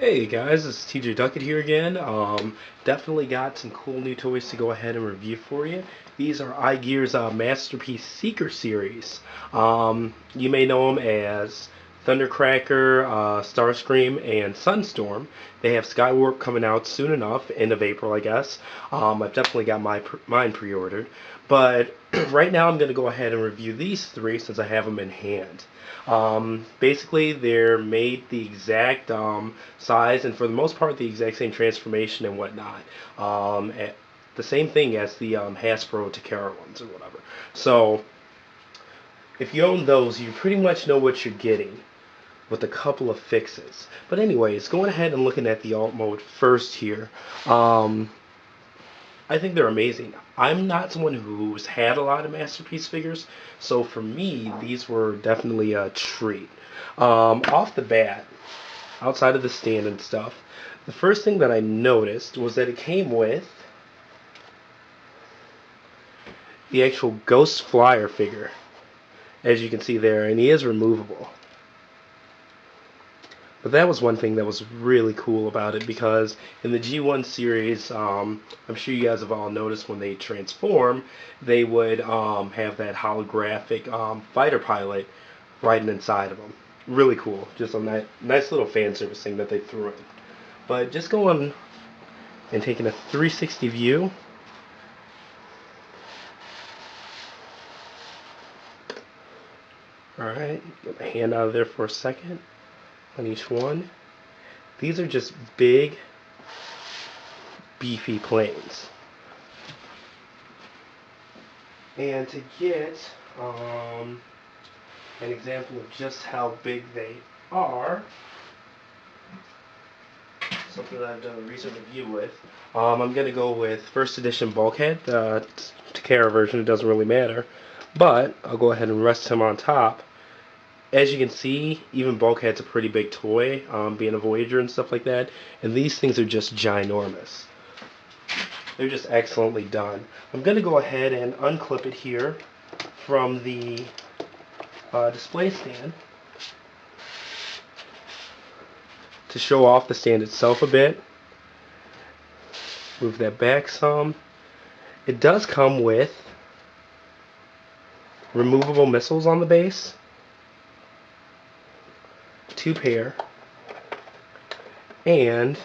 Hey guys, it's TJ Duckett here again. Definitely got some cool new toys to go ahead and review for you. These are IGear's Masterpiece Seeker series. You may know them as Thundercracker, Starscream, and Sunstorm. They have Skywarp coming out soon enough, end of April, I guess. I've definitely got mine pre-ordered. But right now I'm going to go ahead and review these three since I have them in hand. Basically, they're made the exact size and for the most part the exact same transformation and whatnot. The same thing as the Hasbro Takara ones or whatever. So if you own those, you pretty much know what you're getting with a couple of fixes. But anyways, going ahead and looking at the alt mode first here. I think they're amazing. I'm not someone who's had a lot of Masterpiece figures, so for me, these were definitely a treat. Off the bat, outside of the stand and stuff, the first thing that I noticed was that it came with the actual Ghost Flyer figure, as you can see there, and he is removable. But that was one thing that was really cool about it, because in the G1 series, I'm sure you guys have all noticed when they transform, they would have that holographic fighter pilot riding inside of them. Really cool. Just a nice little fan service thing that they threw in. But just going and taking a 360 view, alright, get my hand out of there for a second on each one. These are just big, beefy planes. And to get an example of just how big they are, something that I've done a recent review with, I'm going to go with first edition Bulkhead, the Takara version. It doesn't really matter, but I'll go ahead and rest him on top. As you can see, even Bulkhead's a pretty big toy, being a Voyager and stuff like that, and these things are just ginormous. They're just excellently done. I'm going to go ahead and unclip it here from the display stand to show off the stand itself a bit. Move that back some. It does come with removable missiles on the base. 2 pair. And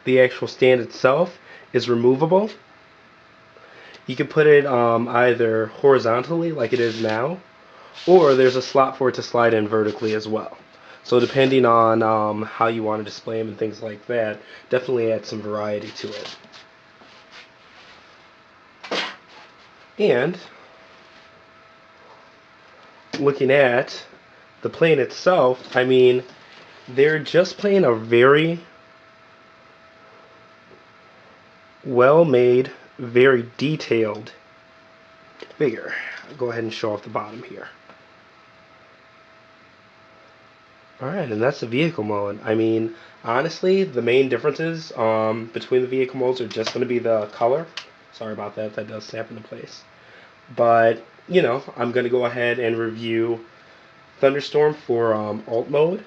the actual stand itself is removable. You can put it either horizontally like it is now, or there's a slot for it to slide in vertically as well. So depending on how you want to display them and things like that, definitely add some variety to it. And looking at the plane itself, I mean, they're just playing a very well-made, very detailed figure. I'll go ahead and show off the bottom here. Alright, and that's the vehicle mode. I mean, honestly, the main differences between the vehicle modes are just going to be the color. Sorry about that, that does snap into place. But, you know, I'm going to go ahead and review Thunderstorm for alt mode.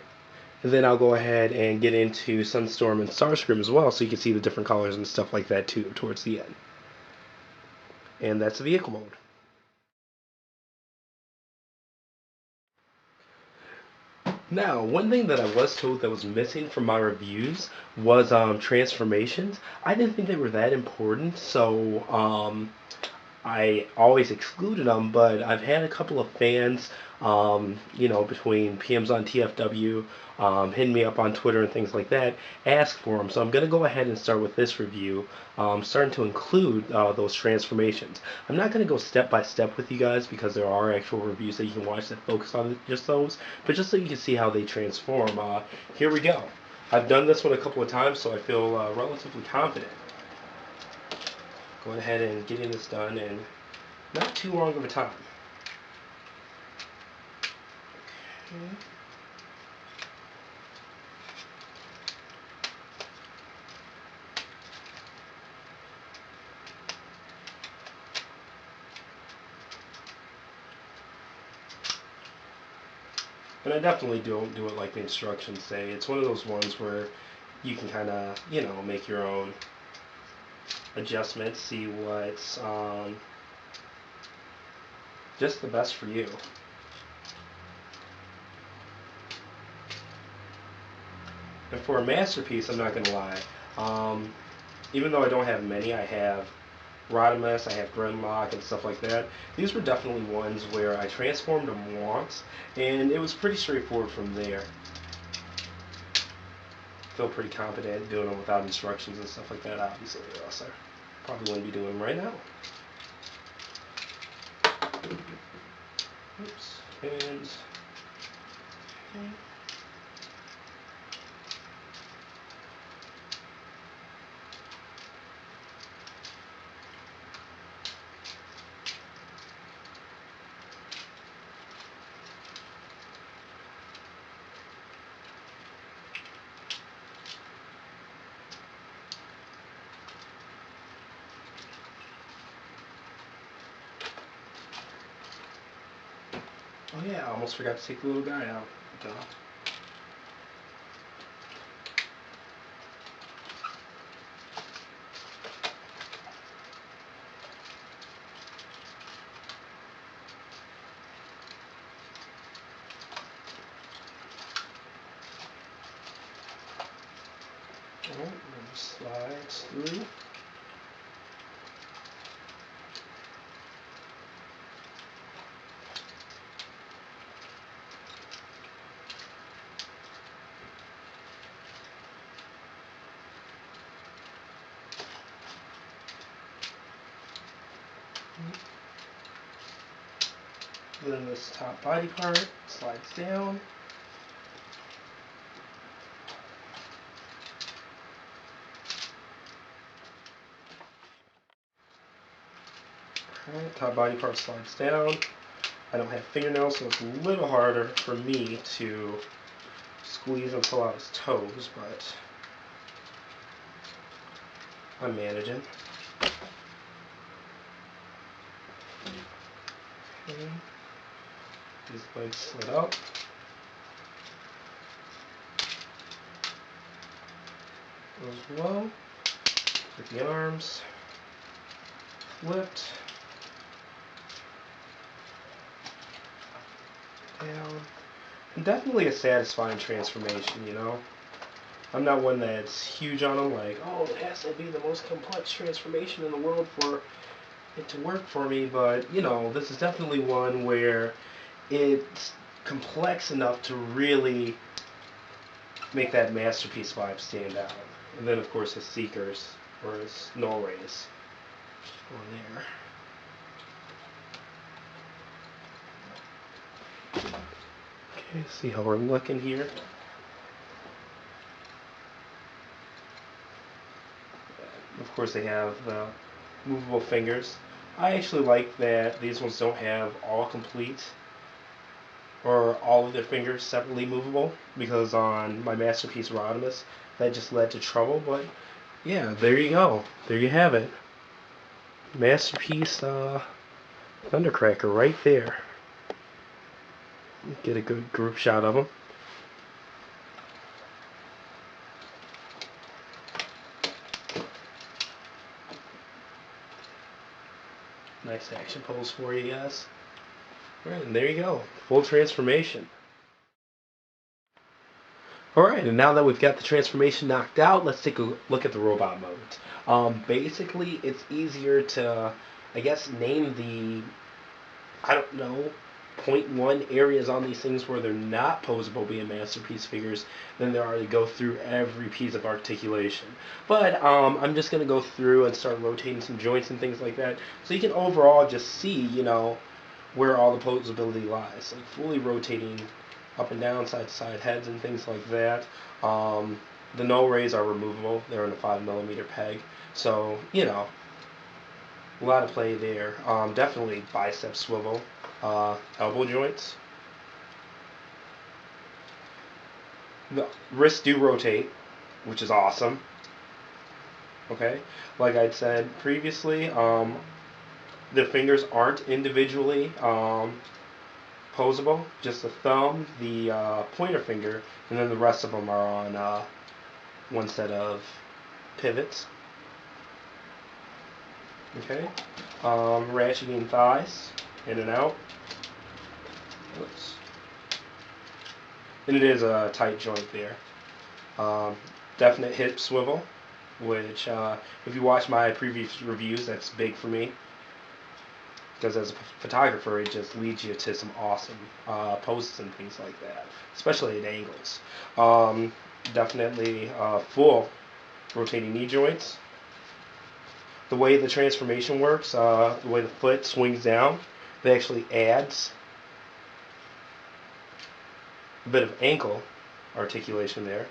And then I'll go ahead and get into Sunstorm and Starscream as well, so you can see the different colors and stuff like that too towards the end. And that's the vehicle mode. Now, one thing that I was told that was missing from my reviews was transformations. I didn't think they were that important, so I always excluded them, but I've had a couple of fans, you know, between PMs on TFW, hitting me up on Twitter and things like that, ask for them. So I'm going to go ahead and start with this review, starting to include those transformations. I'm not going to go step by step with you guys because there are actual reviews that you can watch that focus on just those, but just so you can see how they transform. Here we go. I've done this one a couple of times, so I feel relatively confident. Going ahead and getting this done in not too long of a time. Okay. And I definitely don't do it like the instructions say. It's one of those ones where you can kind of, you know, make your own adjustments, see what's just the best for you. And for a masterpiece, I'm not going to lie, even though I don't have many, I have Rodimus, I have Grimlock and stuff like that. These were definitely ones where I transformed them once, and it was pretty straightforward from there. Feel pretty confident doing them without instructions and stuff like that, obviously, or else I probably wouldn't be doing them right now. Oops, and okay. Oh yeah, I almost forgot to take the little guy out. Duh. Alright, slides through. Then this top body part slides down. Alright, top body part slides down. I don't have fingernails, so it's a little harder for me to squeeze and pull out his toes, but I'm managing. Okay. These legs slid up. As well. With the arms flipped. Down. And definitely a satisfying transformation, you know? I'm not one that's huge on them, like, oh, it has to be the most complex transformation in the world for it to work for me, but, you know, this is definitely one where it's complex enough to really make that masterpiece vibe stand out. And then, of course, his Seekers, or his null rays, on there. Okay, see how we're looking here. Of course, they have the movable fingers. I actually like that these ones don't have all complete or all of their fingers separately movable, because on my Masterpiece Rodimus that just led to trouble. But yeah, there you go. There you have it. Masterpiece Thundercracker right there. Get a good group shot of them. Nice action pose for you guys. Alright, and there you go. Full transformation. Alright, and now that we've got the transformation knocked out, let's take a look at the robot mode. Basically, it's easier to, I guess, name the, I don't know, 0.1 areas on these things where they're not posable being masterpiece figures than there are to go through every piece of articulation. But I'm just going to go through and start rotating some joints and things like that, so you can overall just see, you know, where all the posability lies. Like fully rotating up and down, side to side heads and things like that. The null rays are removable. They're in a 5mm peg. So, you know, a lot of play there. Definitely bicep swivel. Elbow joints. The wrists do rotate, which is awesome. Okay, like I'd said previously, the fingers aren't individually posable. Just the thumb, the pointer finger, and then the rest of them are on one set of pivots. Okay, ratcheting thighs in and out. Oops. And it is a tight joint there. Definite hip swivel, which if you watch my previous reviews, that's big for me. Because as a photographer, it just leads you to some awesome poses and things like that, especially at angles. Definitely full rotating knee joints. The way the transformation works, the way the foot swings down, it actually adds a bit of ankle articulation there.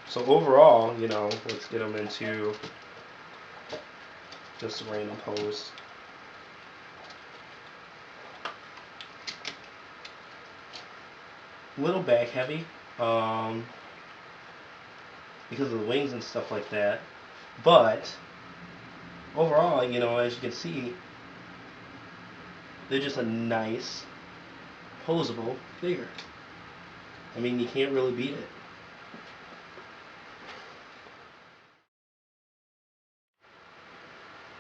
So overall, you know, let's get them into just a random pose. A little back heavy because of the wings and stuff like that, but overall, you know, as you can see, they're just a nice posable figure. I mean, you can't really beat it.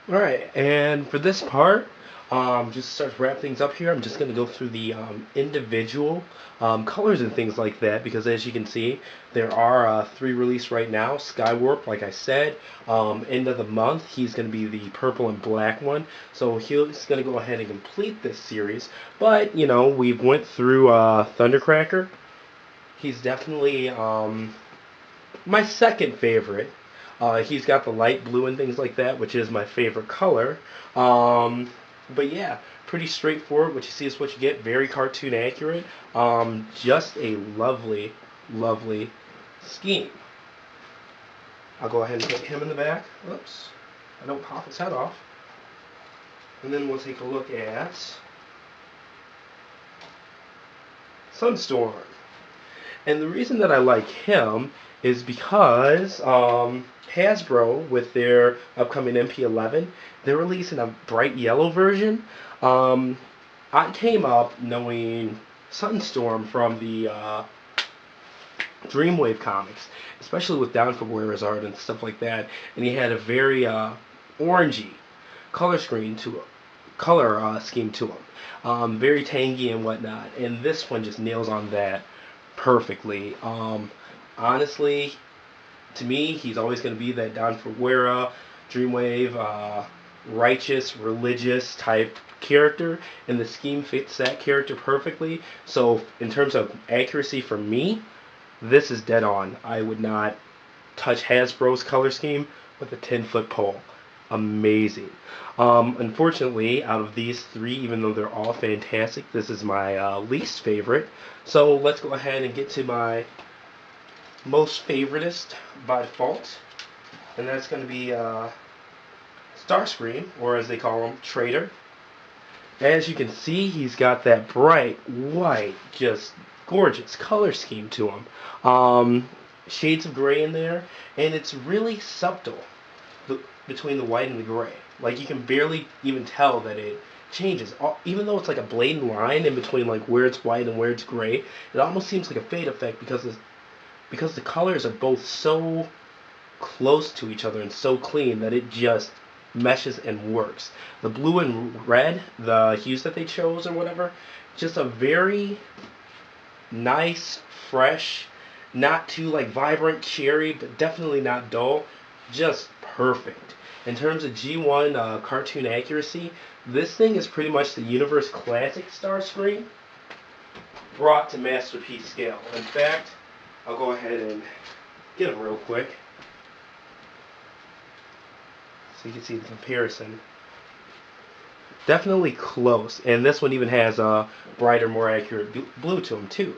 Alright, and for this part, just to start to wrap things up here, I'm just going to go through the individual colors and things like that, because as you can see, there are 3 released right now. Skywarp, like I said, end of the month, he's going to be the purple and black one, so he's going to go ahead and complete this series. But, you know, we've went through Thundercracker. He's definitely my second favorite. He's got the light blue and things like that, which is my favorite color. But yeah, pretty straightforward. What you see is what you get. Very cartoon accurate. Just a lovely, lovely scheme. I'll go ahead and put him in the back. Oops. I don't pop his head off. And then we'll take a look at Sunstorm. And the reason that I like him is because Hasbro, with their upcoming MP11, they're releasing a bright yellow version. I came up knowing Sunstorm from the Dreamwave comics, especially with Down for Wearer's art and stuff like that, and he had a very orangey color scheme to him, very tangy and whatnot, and this one just nails on that perfectly. Honestly, to me, he's always going to be that Don Fuera, Dreamwave, righteous, religious type character, and the scheme fits that character perfectly. So, in terms of accuracy for me, this is dead on. I would not touch Hasbro's color scheme with a 10-foot pole. Amazing. Unfortunately, out of these 3, even though they're all fantastic, this is my least favorite. So let's go ahead and get to my most favoritist by default, and that's going to be Starscream, or as they call him, Traitor. As you can see, he's got that bright white, just gorgeous color scheme to him. Shades of gray in there, and it's really subtle between the white and the gray. Like, you can barely even tell that it changes. Even though it's like a blatant line in between like where it's white and where it's gray, it almost seems like a fade effect because the colors are both so close to each other and so clean that it just meshes and works. The blue and red, the hues that they chose or whatever, just a very nice, fresh, not too like vibrant cherry, but definitely not dull. Just perfect. In terms of G1 cartoon accuracy, this thing is pretty much the Universe Classic Starscream brought to Masterpiece scale. In fact, I'll go ahead and get him real quick so you can see the comparison. Definitely close, and this one even has a brighter, more accurate blue to him too.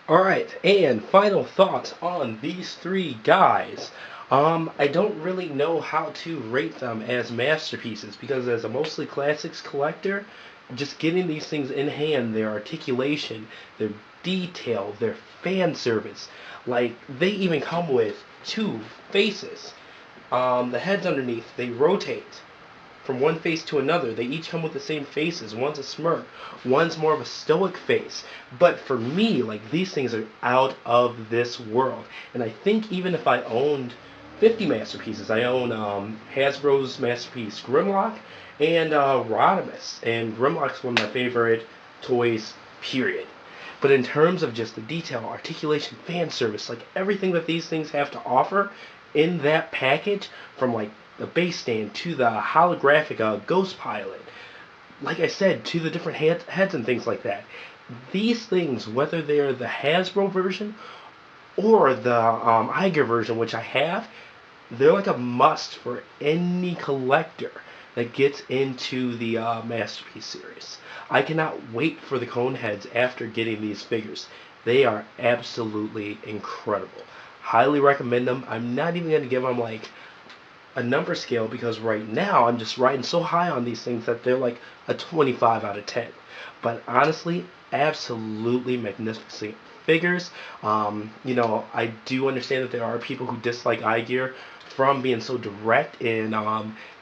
Alright, and final thoughts on these 3 guys. I don't really know how to rate them as masterpieces, because as a mostly classics collector, just getting these things in hand, their articulation, their detail, their fan service, like, they even come with 2 faces. The heads underneath, they rotate. from one face to another. They each come with the same faces. One's a smirk, one's more of a stoic face. But for me, like, these things are out of this world. And I think even if I owned 50 masterpieces, I own Hasbro's Masterpiece Grimlock and Rodimus. And Grimlock's one of my favorite toys, period. But in terms of just the detail, articulation, fan service, like everything that these things have to offer in that package, from like the base stand to the holographic Ghost Pilot, like I said, to the different heads and things like that. These things, whether they're the Hasbro version or the IGear version, which I have, they're like a must for any collector that gets into the Masterpiece series. I cannot wait for the cone heads after getting these figures. They are absolutely incredible. Highly recommend them. I'm not even going to give them like a number scale, because right now I'm just riding so high on these things that they're like a 25 out of 10. But honestly, absolutely magnificent figures. I do understand that there are people who dislike IGear from being so direct in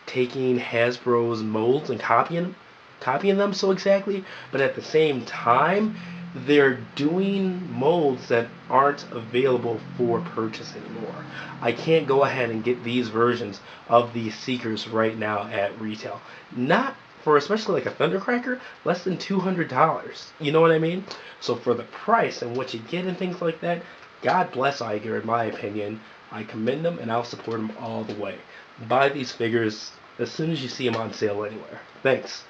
taking Hasbro's molds and copying them so exactly, but at the same time, they're doing molds that aren't available for purchase anymore. I can't go ahead and get these versions of these Seekers right now at retail. Not for, especially like a Thundercracker, less than $200. You know what I mean? So for the price and what you get and things like that, God bless IGear in my opinion. I commend them and I'll support them all the way. Buy these figures as soon as you see them on sale anywhere. Thanks.